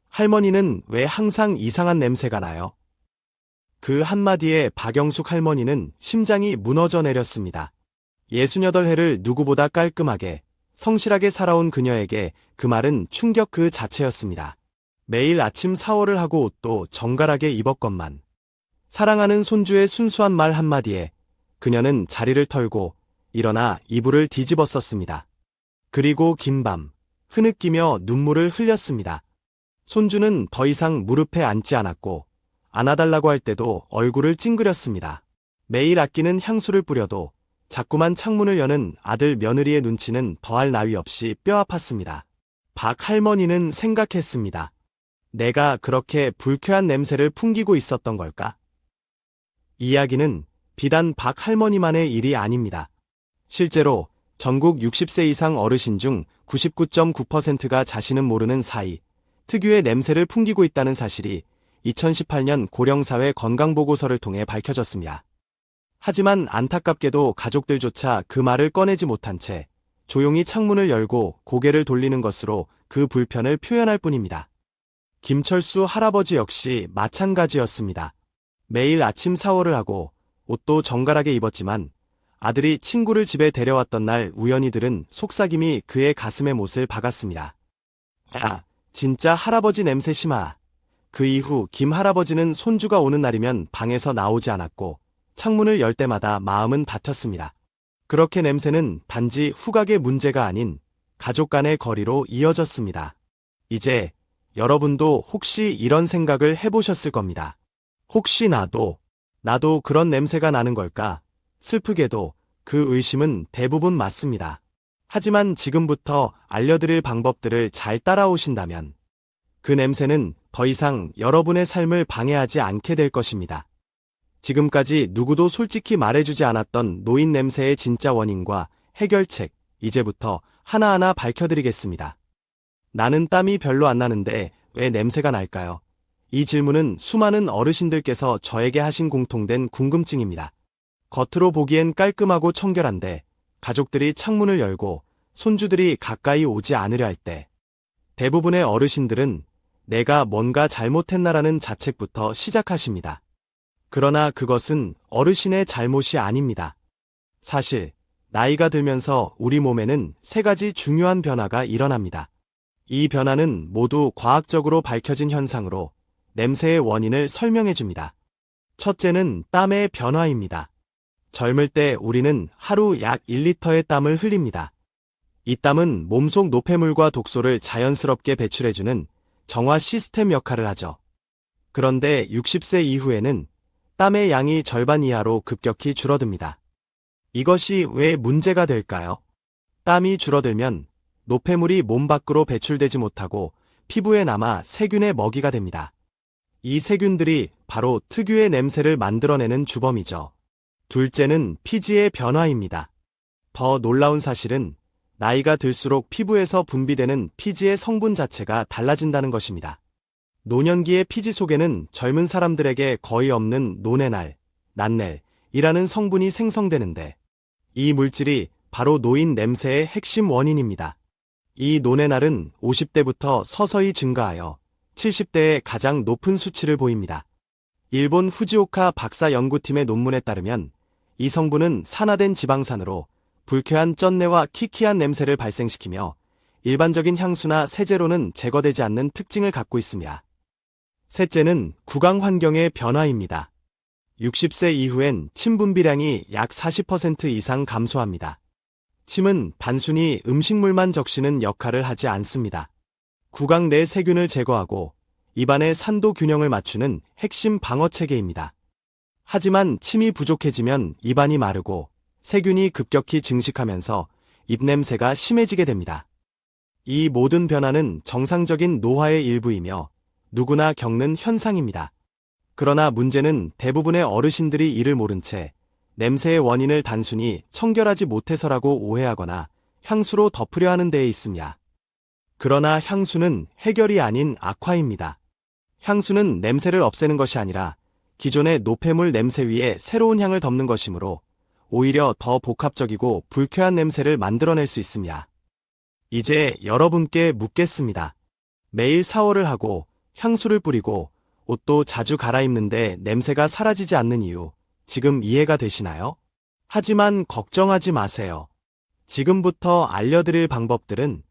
할머니는 왜 항상 이상한 냄새가 나요? 그 한마디에 박영숙 할머니는 심장이 무너져 내렸습니다. 68해를 누구보다 깔끔하게, 성실하게 살아온 그녀에게 그 말은 충격 그 자체였습니다. 매일 아침 샤워를 하고 옷도 정갈하게 입었건만 사랑하는 손주의 순수한 말 한마디에 그녀는 자리를 털고 일어나 이불을 뒤집었었습니다. 그리고 긴 밤 흐느끼며 눈물을 흘렸습니다. 손주는 더 이상 무릎에 앉지 않았고 안아달라고 할 때도 얼굴을 찡그렸습니다. 매일 아끼는 향수를 뿌려도 자꾸만 창문을 여는 아들 며느리의 눈치는 더할 나위 없이 뼈아팠습니다. 박 할머니는 생각했습니다. 내가 그렇게 불쾌한 냄새를 풍기고 있었던 걸까? 이야기는 비단 박 할머니만의 일이 아닙니다. 실제로 전국 60세 이상 어르신 중 99.9%가 자신은 모르는 사이 특유의 냄새를 풍기고 있다는 사실이 2018년 고령사회 건강보고서를 통해 밝혀졌습니다. 하지만 안타깝게도 가족들조차 그 말을 꺼내지 못한 채 조용히 창문을 열고 고개를 돌리는 것으로 그 불편을 표현할 뿐입니다. 김철수 할아버지 역시 마찬가지였습니다. 매일 아침 샤워를 하고 옷도 정갈하게 입었지만 아들이 친구를 집에 데려왔던 날 우연히 들은 속삭임이 그의 가슴에 못을 박았습니다. 야, 진짜 할아버지 냄새 심하. 그 이후 김 할아버지는 손주가 오는 날이면 방에서 나오지 않았고 창문을 열 때마다 마음은 다퉜습니다. 그렇게 냄새는 단지 후각의 문제가 아닌 가족 간의 거리로 이어졌습니다. 이제 여러분도 혹시 이런 생각을 해보셨을 겁니다. 혹시 나도 그런 냄새가 나는 걸까? 슬프게도 그 의심은 대부분 맞습니다. 하지만 지금부터 알려드릴 방법들을 잘 따라오신다면 그 냄새는 더 이상 여러분의 삶을 방해하지 않게 될 것입니다. 지금까지 누구도 솔직히 말해주지 않았던 노인 냄새의 진짜 원인과 해결책, 이제부터 하나하나 밝혀드리겠습니다. 나는 땀이 별로 안 나는데 왜 냄새가 날까요? 이 질문은 수많은 어르신들께서 저에게 하신 공통된 궁금증입니다. 겉으로 보기엔 깔끔하고 청결한데 가족들이 창문을 열고 손주들이 가까이 오지 않으려 할 때 대부분의 어르신들은 내가 뭔가 잘못했나라는 자책부터 시작하십니다. 그러나 그것은 어르신의 잘못이 아닙니다. 사실 나이가 들면서 우리 몸에는 세 가지 중요한 변화가 일어납니다. 이 변화는 모두 과학적으로 밝혀진 현상으로 냄새의 원인을 설명해줍니다. 첫째는 땀의 변화입니다. 젊을 때 우리는 하루 약 1리터의 땀을 흘립니다. 이 땀은 몸속 노폐물과 독소를 자연스럽게 배출해주는 정화 시스템 역할을 하죠. 그런데 60세 이후에는 땀의 양이 절반 이하로 급격히 줄어듭니다. 이것이 왜 문제가 될까요? 땀이 줄어들면 노폐물이 몸 밖으로 배출되지 못하고 피부에 남아 세균의 먹이가 됩니다. 이 세균들이 바로 특유의 냄새를 만들어내는 주범이죠. 둘째는 피지의 변화입니다. 더 놀라운 사실은 나이가 들수록 피부에서 분비되는 피지의 성분 자체가 달라진다는 것입니다. 노년기의 피지 속에는 젊은 사람들에게 거의 없는 노네날, 난넬이라는 성분이 생성되는데 이 물질이 바로 노인 냄새의 핵심 원인입니다. 이 노네날은 50대부터 서서히 증가하여 70대에 가장 높은 수치를 보입니다. 일본 후지오카 박사 연구팀의 논문에 따르면 이 성분은 산화된 지방산으로 불쾌한 쩐내와 키키한 냄새를 발생시키며 일반적인 향수나 세제로는 제거되지 않는 특징을 갖고 있습니다. 셋째는 구강 환경의 변화입니다. 60세 이후엔 침 분비량이 약 40% 이상 감소합니다. 침은 단순히 음식물만 적시는 역할을 하지 않습니다. 구강 내 세균을 제거하고 입안의 산도 균형을 맞추는 핵심 방어 체계입니다. 하지만 침이 부족해지면 입안이 마르고 세균이 급격히 증식하면서 입냄새가 심해지게 됩니다. 이 모든 변화는 정상적인 노화의 일부이며 누구나 겪는 현상입니다. 그러나 문제는 대부분의 어르신들이 이를 모른 채 냄새의 원인을 단순히 청결하지 못해서라고 오해하거나 향수로 덮으려 하는 데에 있습니다. 그러나 향수는 해결이 아닌 악화입니다. 향수는 냄새를 없애는 것이 아니라 기존의 노폐물 냄새 위에 새로운 향을 덮는 것이므로 오히려 더 복합적이고 불쾌한 냄새를 만들어낼 수 있습니다. 이제 여러분께 묻겠습니다. 매일 샤워를 하고 향수를 뿌리고 옷도 자주 갈아입는데 냄새가 사라지지 않는 이유, 지금 이해가 되시나요? 하지만 걱정하지 마세요. 지금부터 알려드릴 방법들은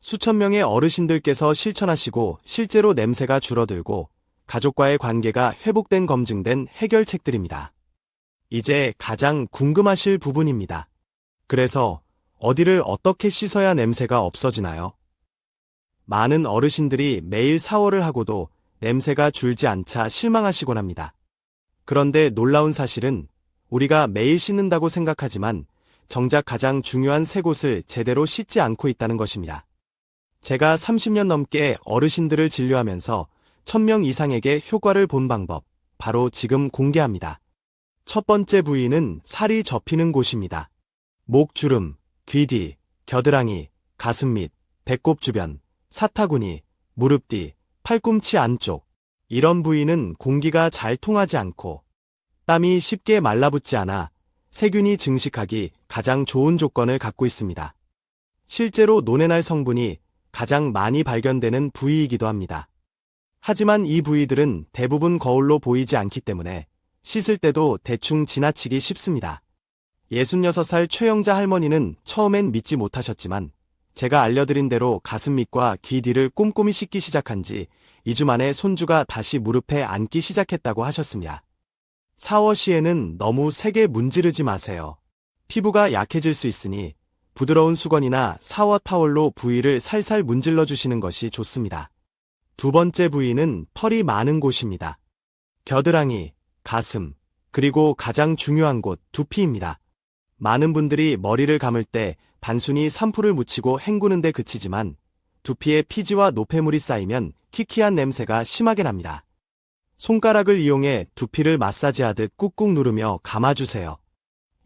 수천 명의 어르신들께서 실천하시고 실제로 냄새가 줄어들고 가족과의 관계가 회복된 검증된 해결책들입니다. 이제 가장 궁금하실 부분입니다. 그래서 어디를 어떻게 씻어야 냄새가 없어지나요? 많은 어르신들이 매일 샤워를 하고도 냄새가 줄지 않자 실망하시곤 합니다. 그런데 놀라운 사실은 우리가 매일 씻는다고 생각하지만 정작 가장 중요한 세 곳을 제대로 씻지 않고 있다는 것입니다. 제가 30년 넘게 어르신들을 진료하면서 1000명 이상에게 효과를 본 방법, 바로 지금 공개합니다. 첫 번째 부위는 살이 접히는 곳입니다. 목주름, 귀 뒤, 겨드랑이, 가슴 밑, 배꼽 주변, 사타구니, 무릎 뒤, 팔꿈치 안쪽. 이런 부위는 공기가 잘 통하지 않고 땀이 쉽게 말라붙지 않아 세균이 증식하기 가장 좋은 조건을 갖고 있습니다. 실제로 노네날 성분이 가장 많이 발견되는 부위이기도 합니다. 하지만 이 부위들은 대부분 거울로 보이지 않기 때문에 씻을 때도 대충 지나치기 쉽습니다. 66살 최영자 할머니는 처음엔 믿지 못하셨지만 제가 알려드린 대로 가슴 밑과 귀 뒤를 꼼꼼히 씻기 시작한 지 2주 만에 손주가 다시 무릎에 앉기 시작했다고 하셨습니다. 샤워 시에는 너무 세게 문지르지 마세요. 피부가 약해질 수 있으니 부드러운 수건이나 샤워 타월로 부위를 살살 문질러 주시는 것이 좋습니다. 두 번째 부위는 털이 많은 곳입니다. 겨드랑이, 가슴, 그리고 가장 중요한 곳, 두피입니다. 많은 분들이 머리를 감을 때 단순히 샴푸를 묻히고 헹구는 데 그치지만 두피에 피지와 노폐물이 쌓이면 키키한 냄새가 심하게 납니다. 손가락을 이용해 두피를 마사지하듯 꾹꾹 누르며 감아주세요.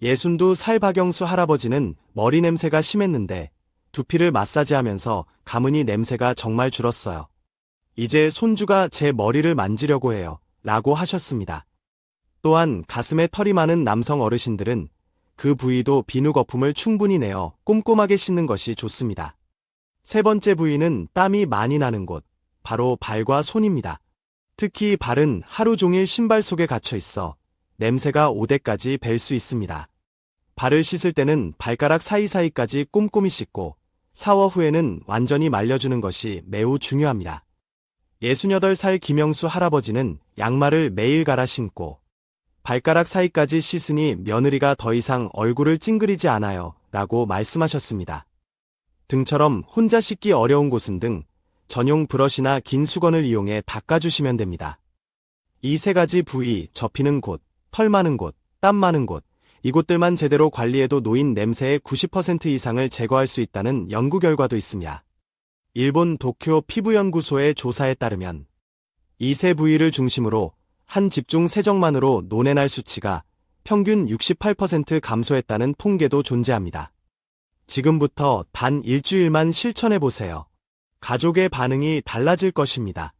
62살 박영수 할아버지는 머리 냄새가 심했는데 두피를 마사지하면서 감으니 냄새가 정말 줄었어요. 이제 손주가 제 머리를 만지려고 해요. 라고 하셨습니다. 또한 가슴에 털이 많은 남성 어르신들은 그 부위도 비누 거품을 충분히 내어 꼼꼼하게 씻는 것이 좋습니다. 세 번째 부위는 땀이 많이 나는 곳, 바로 발과 손입니다. 특히 발은 하루 종일 신발 속에 갇혀 있어 냄새가 오대까지 벨 수 있습니다. 발을 씻을 때는 발가락 사이사이까지 꼼꼼히 씻고 샤워 후에는 완전히 말려주는 것이 매우 중요합니다. 68살 김영수 할아버지는 양말을 매일 갈아 신고 발가락 사이까지 씻으니 며느리가 더 이상 얼굴을 찡그리지 않아요 라고 말씀하셨습니다. 등처럼 혼자 씻기 어려운 곳은 등 전용 브러쉬나 긴 수건을 이용해 닦아주시면 됩니다. 이 세 가지 부위, 접히는 곳, 털 많은 곳, 땀 많은 곳, 이곳들만 제대로 관리해도 노인 냄새의 90% 이상을 제거할 수 있다는 연구 결과도 있습니다. 일본 도쿄 피부연구소의 조사에 따르면 이 세 부위를 중심으로 한 집중 세정만으로 노네날 수치가 평균 68% 감소했다는 통계도 존재합니다. 지금부터 단 일주일만 실천해보세요. 가족의 반응이 달라질 것입니다.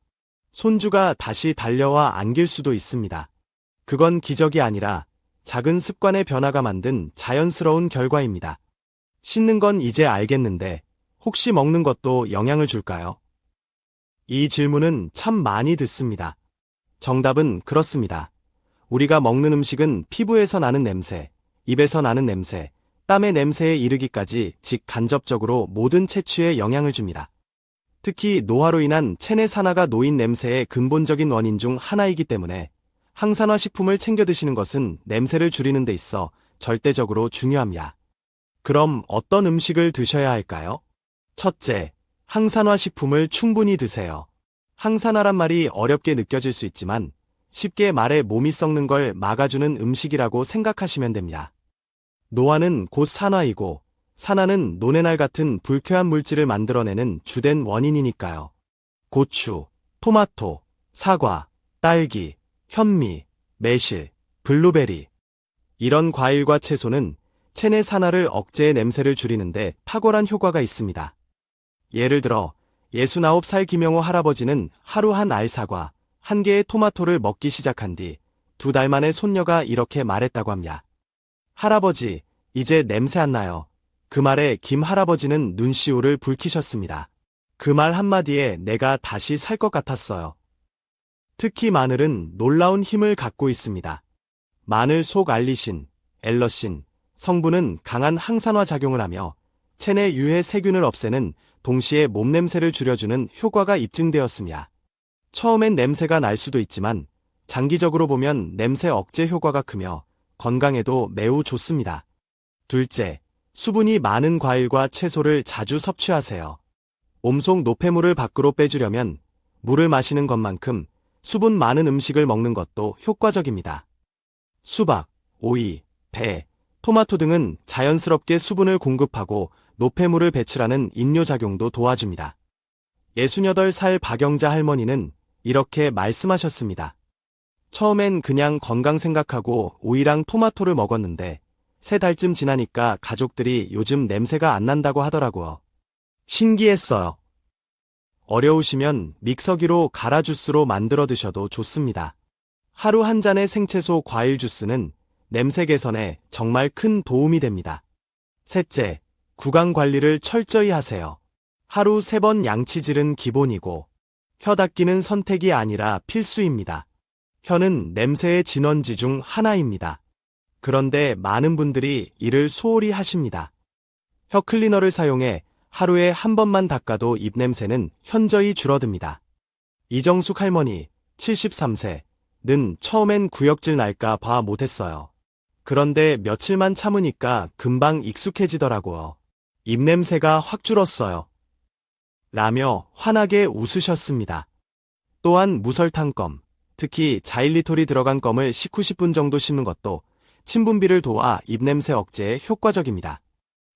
손주가 다시 달려와 안길 수도 있습니다. 그건 기적이 아니라 작은 습관의 변화가 만든 자연스러운 결과입니다. 씻는 건 이제 알겠는데 혹시 먹는 것도 영향을 줄까요? 이 질문은 참 많이 듣습니다. 정답은 그렇습니다. 우리가 먹는 음식은 피부에서 나는 냄새, 입에서 나는 냄새, 땀의 냄새에 이르기까지 직간접적으로 모든 채취에 영향을 줍니다. 특히 노화로 인한 체내 산화가 노인 냄새의 근본적인 원인 중 하나이기 때문에 항산화 식품을 챙겨 드시는 것은 냄새를 줄이는 데 있어 절대적으로 중요합니다. 그럼 어떤 음식을 드셔야 할까요? 첫째, 항산화 식품을 충분히 드세요. 항산화란 말이 어렵게 느껴질 수 있지만 쉽게 말해 몸이 썩는 걸 막아주는 음식이라고 생각하시면 됩니다. 노화는 곧 산화이고 산화는 노네날 같은 불쾌한 물질을 만들어내는 주된 원인이니까요. 고추, 토마토, 사과, 딸기, 현미, 매실, 블루베리. 이런 과일과 채소는 체내 산화를 억제해 냄새를 줄이는데 탁월한 효과가 있습니다. 예를 들어 69살 김영호 할아버지는 하루 한 알 사과, 한 개의 토마토를 먹기 시작한 뒤 2달 만에 손녀가 이렇게 말했다고 합니다. 할아버지, 이제 냄새 안 나요. 그 말에 김 할아버지는 눈시울을 붉히셨습니다. 그 말 한마디에 내가 다시 살 것 같았어요. 특히 마늘은 놀라운 힘을 갖고 있습니다. 마늘 속 알리신, 엘러신, 성분은 강한 항산화 작용을 하며 체내 유해 세균을 없애는 동시에 몸냄새를 줄여주는 효과가 입증되었습니다. 처음엔 냄새가 날 수도 있지만 장기적으로 보면 냄새 억제 효과가 크며 건강에도 매우 좋습니다. 둘째, 수분이 많은 과일과 채소를 자주 섭취하세요. 몸속 노폐물을 밖으로 빼주려면 물을 마시는 것만큼 수분 많은 음식을 먹는 것도 효과적입니다. 수박, 오이, 배, 토마토 등은 자연스럽게 수분을 공급하고 노폐물을 배출하는 인뇨작용도 도와줍니다. 68살 박영자 할머니는 이렇게 말씀하셨습니다. 처음엔 그냥 건강 생각하고 오이랑 토마토를 먹었는데 3달쯤 지나니까 가족들이 요즘 냄새가 안 난다고 하더라고요. 신기했어요. 어려우시면 믹서기로 갈아 주스로 만들어 드셔도 좋습니다. 하루 한 잔의 생채소 과일 주스는 냄새 개선에 정말 큰 도움이 됩니다. 셋째, 구강 관리를 철저히 하세요. 하루 3번 양치질은 기본이고 혀 닦기는 선택이 아니라 필수입니다. 혀는 냄새의 진원지 중 하나입니다. 그런데 많은 분들이 이를 소홀히 하십니다. 혀 클리너를 사용해 하루에 한 번만 닦아도 입냄새는 현저히 줄어듭니다. 이정숙 할머니, 73세는 처음엔 구역질 날까 봐 못했어요. 그런데 며칠만 참으니까 금방 익숙해지더라고요. 입냄새가 확 줄었어요. 라며 환하게 웃으셨습니다. 또한 무설탕껌, 특히 자일리톨이 들어간 껌을 식후 10분 정도 씹는 것도 침 분비를 도와 입냄새 억제에 효과적입니다.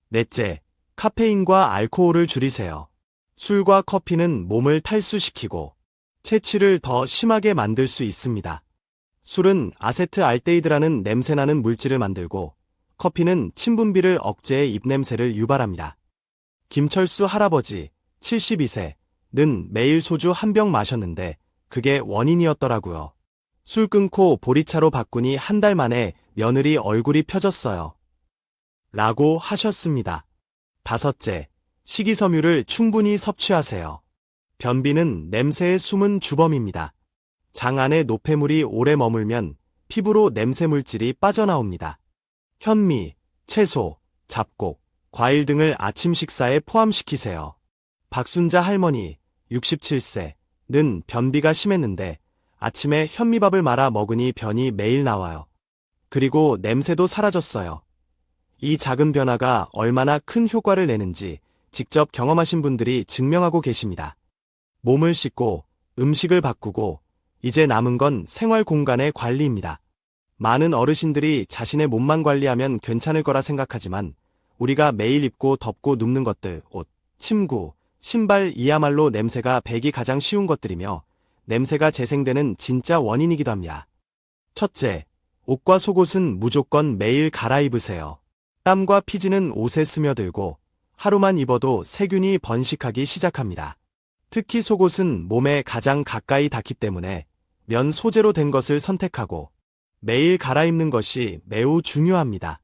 넷째, 카페인과 알코올을 줄이세요. 술과 커피는 몸을 탈수시키고 체취를 더 심하게 만들 수 있습니다. 술은 아세트알데히드라는 냄새나는 물질을 만들고 커피는 침 분비를 억제해 입냄새를 유발합니다. 김철수 할아버지, 72세는 매일 소주 한 병 마셨는데 그게 원인이었더라고요. 술 끊고 보리차로 바꾸니 한 달 만에 며느리 얼굴이 펴졌어요. 라고 하셨습니다. 다섯째, 식이섬유를 충분히 섭취하세요. 변비는 냄새의 숨은 주범입니다. 장 안에 노폐물이 오래 머물면 피부로 냄새 물질이 빠져나옵니다. 현미, 채소, 잡곡, 과일 등을 아침 식사에 포함시키세요. 박순자 할머니, 67세는 변비가 심했는데 아침에 현미밥을 말아 먹으니 변이 매일 나와요. 그리고 냄새도 사라졌어요. 이 작은 변화가 얼마나 큰 효과를 내는지 직접 경험하신 분들이 증명하고 계십니다. 몸을 씻고 음식을 바꾸고 이제 남은 건 생활 공간의 관리입니다. 많은 어르신들이 자신의 몸만 관리하면 괜찮을 거라 생각하지만 우리가 매일 입고 덮고 눕는 것들, 옷, 침구, 신발 이야말로 냄새가 배기 가장 쉬운 것들이며 냄새가 재생되는 진짜 원인이기도 합니다. 첫째, 옷과 속옷은 무조건 매일 갈아입으세요. 땀과 피지는 옷에 스며들고 하루만 입어도 세균이 번식하기 시작합니다. 특히 속옷은 몸에 가장 가까이 닿기 때문에 면 소재로 된 것을 선택하고 매일 갈아입는 것이 매우 중요합니다.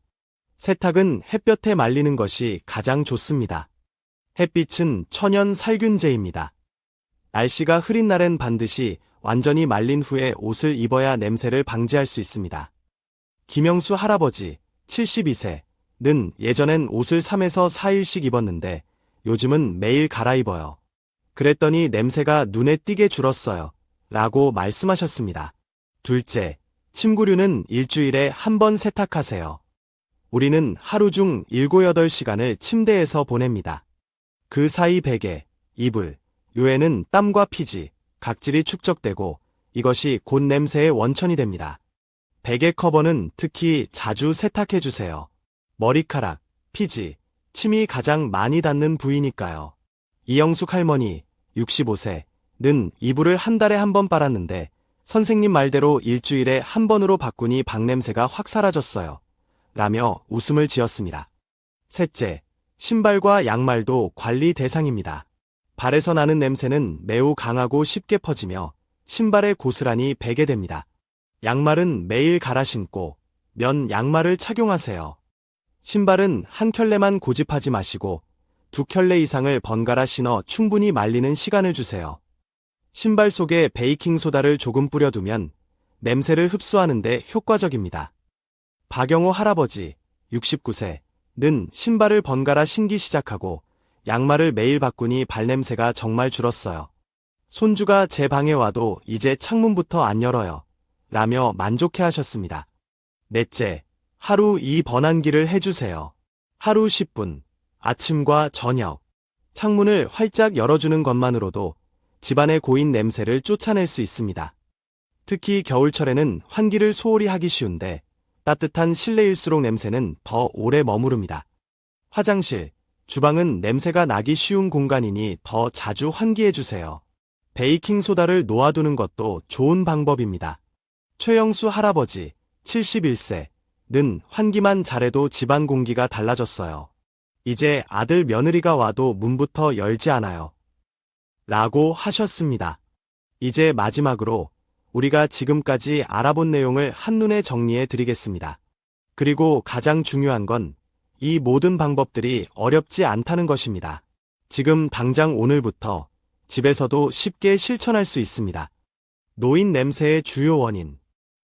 세탁은 햇볕에 말리는 것이 가장 좋습니다. 햇빛은 천연 살균제입니다. 날씨가 흐린 날엔 반드시 완전히 말린 후에 옷을 입어야 냄새를 방지할 수 있습니다. 김영수 할아버지, 72세는 예전엔 옷을 3에서 4일씩 입었는데 요즘은 매일 갈아입어요. 그랬더니 냄새가 눈에 띄게 줄었어요. 라고 말씀하셨습니다. 둘째, 침구류는 일주일에 한 번 세탁하세요. 우리는 하루 중 7, 8시간을 침대에서 보냅니다. 그 사이 베개, 이불, 요에는 땀과 피지, 각질이 축적되고 이것이 곧 냄새의 원천이 됩니다. 베개 커버는 특히 자주 세탁해주세요. 머리카락, 피지, 침이 가장 많이 닿는 부위니까요. 이영숙 할머니, 65세는 이불을 한 달에 한 번 빨았는데 선생님 말대로 일주일에 한 번으로 바꾸니 방냄새가 확 사라졌어요. 라며 웃음을 지었습니다. 셋째, 신발과 양말도 관리 대상입니다. 발에서 나는 냄새는 매우 강하고 쉽게 퍼지며 신발에 고스란히 배게 됩니다. 양말은 매일 갈아 신고 면 양말을 착용하세요. 신발은 한 켤레만 고집하지 마시고 두 켤레 이상을 번갈아 신어 충분히 말리는 시간을 주세요. 신발 속에 베이킹소다를 조금 뿌려두면 냄새를 흡수하는데 효과적입니다. 박영호 할아버지, 69세는 신발을 번갈아 신기 시작하고 양말을 매일 바꾸니 발냄새가 정말 줄었어요. 손주가 제 방에 와도 이제 창문부터 안 열어요. 라며 만족해 하셨습니다. 넷째, 하루 2번안기를 해주세요. 하루 10분, 아침과 저녁. 창문을 활짝 열어주는 것만으로도 집안의 고인 냄새를 쫓아낼 수 있습니다. 특히 겨울철에는 환기를 소홀히 하기 쉬운데 따뜻한 실내일수록 냄새는 더 오래 머무릅니다. 화장실, 주방은 냄새가 나기 쉬운 공간이니 더 자주 환기해주세요. 베이킹소다를 놓아두는 것도 좋은 방법입니다. 최영수 할아버지, 71세는 환기만 잘해도 집안 공기가 달라졌어요. 이제 아들 며느리가 와도 문부터 열지 않아요. 라고 하셨습니다. 이제 마지막으로 우리가 지금까지 알아본 내용을 한눈에 정리해 드리겠습니다. 그리고 가장 중요한 건 이 모든 방법들이 어렵지 않다는 것입니다. 지금 당장 오늘부터 집에서도 쉽게 실천할 수 있습니다. 노인 냄새의 주요 원인.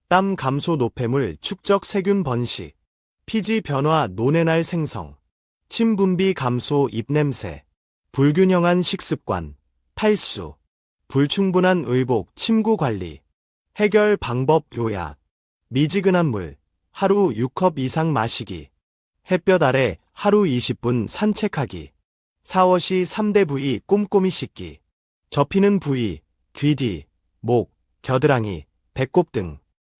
땀 감소 노폐물 축적 세균 번식. 피지 변화 노내날 생성. 침 분비 감소 입냄새. 불균형한 식습관. 탈수. 불충분한 의복 침구 관리. 해결 방법 요약. 미지근한 물. 하루 6컵 이상 마시기. 햇볕 아래 하루 20분 산책하기. 샤워 시 3대 부위 꼼꼼히 씻기. 접히는 부위, 귀 뒤, 목, 겨드랑이, 배꼽 등.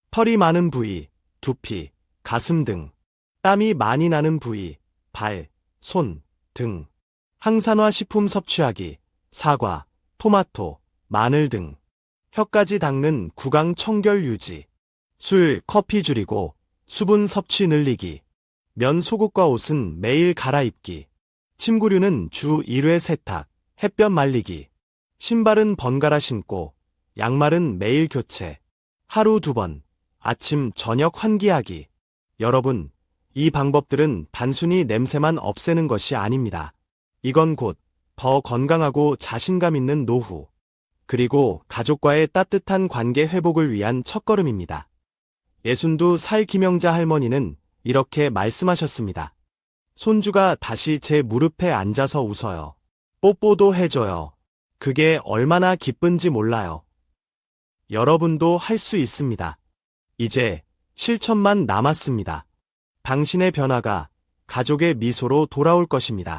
털이 많은 부위, 두피, 가슴 등. 땀이 많이 나는 부위, 발, 손 등. 항산화 식품 섭취하기. 사과, 토마토, 마늘 등. 혀까지 닦는 구강 청결 유지. 술, 커피 줄이고 수분 섭취 늘리기. 면 속옷과 옷은 매일 갈아입기. 침구류는 주 1회 세탁, 햇볕 말리기. 신발은 번갈아 신고, 양말은 매일 교체. 하루 2번, 아침, 저녁 환기하기. 여러분, 이 방법들은 단순히 냄새만 없애는 것이 아닙니다. 이건 곧 더 건강하고 자신감 있는 노후, 그리고 가족과의 따뜻한 관계 회복을 위한 첫걸음입니다. 62살 김영자 할머니는 이렇게 말씀하셨습니다. 손주가 다시 제 무릎에 앉아서 웃어요. 뽀뽀도 해줘요. 그게 얼마나 기쁜지 몰라요. 여러분도 할 수 있습니다. 이제 실천만 남았습니다. 당신의 변화가 가족의 미소로 돌아올 것입니다.